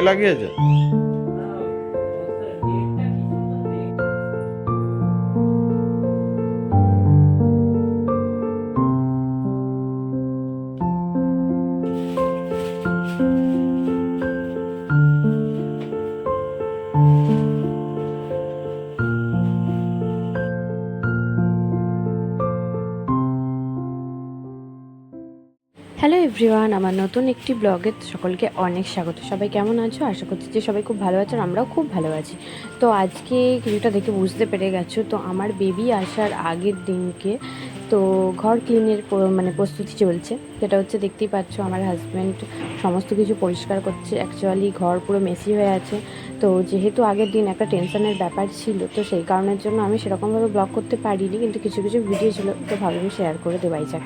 ঘরে লাগিয়েছে? Hello everyone, আমার নতুন একটি ব্লগে সকলকে অনেক স্বাগত। সবাই কেমন আছো? আশা করছি যে সবাই খুব ভালো আছো, আর আমরাও খুব ভালো আছি। তো আজকে কিছুটা দেখে বুঝতে পেরে গেছো, তো আমার বেবি আসার আগের দিনকে তো ঘর ক্লিনের মানে প্রস্তুতি চলছে। সেটা হচ্ছে দেখতেই পাচ্ছ, আমার হাজব্যান্ড সমস্ত কিছু পরিষ্কার করছে। অ্যাকচুয়ালি ঘর পুরো মেসি হয়ে আছে। তো যেহেতু আগের দিন একটা টেনশনের ব্যাপার ছিল, তো সেই কারণের জন্য আমি সেরকমভাবে ব্লগ করতে পারিনি, কিন্তু কিছু কিছু ভিডিও ছিল, তো ভাবলাম শেয়ার করে দেওয়াই যাক।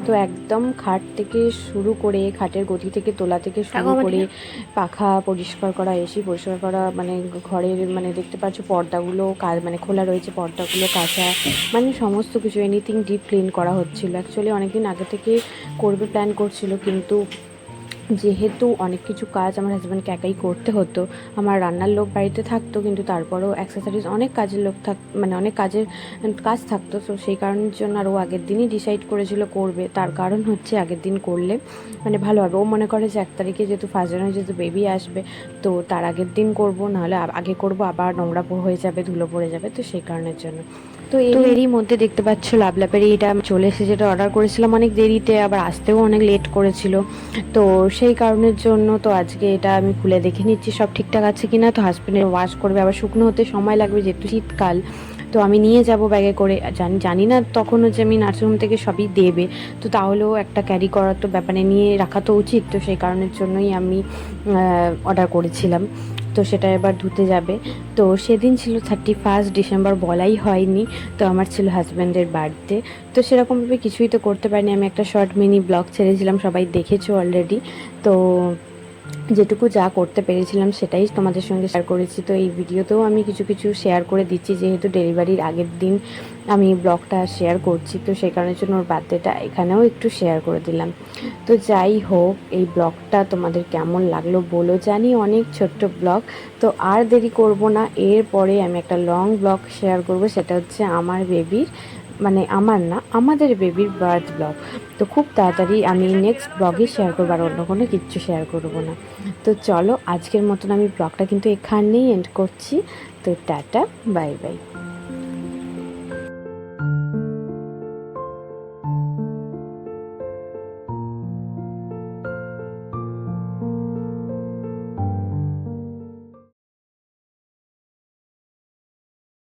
তো একদম খাট থেকে শুরু করে, খাটের গদি থেকে তোলা থেকে শুরু করে, পাখা পরিষ্কার করা, এসি পরিষ্কার করা, মানে ঘরের মানে দেখতে পাচ্ছ পর্দাগুলো মানে খোলা রয়েছে, পর্দাগুলো কাচা, মানে সমস্ত কিছু এনিথিং ডিপ ক্লিন করা হচ্ছিলো। অ্যাকচুয়ালি অনেকদিন আগে থেকে করবে প্ল্যান করছিল, কিন্তু যেহেতু অনেক কিছু কাজ আমার হাজব্যান্ডকে একাই করতে হতো, আমার রান্নার লোক বাড়িতে থাকতো, কিন্তু তারপরেও অ্যাক্সেসরিজ অনেক কাজের লোক মানে অনেক কাজ থাকতো। তো সেই কারণের জন্য আর ও আগের দিনই ডিসাইড করেছিল করবে। তার কারণ হচ্ছে আগের দিন করলে মানে ভালো হবে। ও মনে করে যে 1 তারিখে যেহেতু ফার্স্ট জানুয়ারি যেহেতু বেবি আসবে, তো তার আগের দিন করব, নাহলে আগে করব আবার নোংরা হয়ে যাবে, ধুলো পড়ে যাবে, তো সেই কারণের জন্য। তো এরই মধ্যে দেখতে পাচ্ছ লাভলাপের এইটা আমি চলে এসে, যেটা অর্ডার করেছিলাম অনেক দেরিতে, আবার আসতেও অনেক লেট করেছিল। তো সেই কারণের জন্য তো আজকে এটা আমি খুলে দেখে নিচ্ছি সব ঠিকঠাক আছে কিনা। তো হাজব্যান্ডের ওয়াশ করবে, আবার শুকনো হতে সময় লাগবে যেহেতু শীতকাল। তো আমি নিয়ে যাব ব্যাগে করে, জানি না তখনও যে আমি নার্সিংহোম থেকে সবই দেবে, তো তাহলেও একটা ক্যারি করার তো ব্যাপারে নিয়ে রাখা তো উচিত। তো সেই কারণের জন্যই আমি অর্ডার করেছিলাম। তো সেটা এবার ধুতে যাবে। তো সেদিন ছিল 31 ডিসেম্বর, বলাই হয়নি। তো আমার ছিল হাজব্যান্ডের বার্থডে। তো সেরকমভাবে কিছুই তো করতে পারিনি। আমি একটা শর্ট মিনি ব্লগ ছেড়েছিলাম, সবাই দেখেছো অলরেডি। তো যেটুকু যা করতে পেরেছিলাম সেটাই তোমাদের সঙ্গে শেয়ার করেছি। তো এই ভিডিওতেও আমি কিছু কিছু শেয়ার করে দিচ্ছি, যেহেতু ডেলিভারির আগের দিন আমি ব্লগটা শেয়ার করছি, তো সেই কারণের জন্য ওর বার্থডেটা এখানেও একটু শেয়ার করে দিলাম। তো যাই হোক, এই ব্লগটা তোমাদের কেমন লাগলো বলো। জানি অনেক ছোট্ট ব্লগ, তো আর দেরি করব না, এরপরে আমি একটা লং ব্লগ শেয়ার করব। সেটা হচ্ছে আমার বেবির, মানে আমার না, আমাদের বেবির বার্থ ব্লগ। তো খুব তাড়াতাড়ি আমি নেক্সট ব্লগে শেয়ার করবো, আর অন্য কোনো কিচ্ছু শেয়ার করবো না। তো চলো, আজকের মতন আমি ব্লগটা কিন্তু এখানেই এন্ড করছি। তো টাটা, বাই বাই।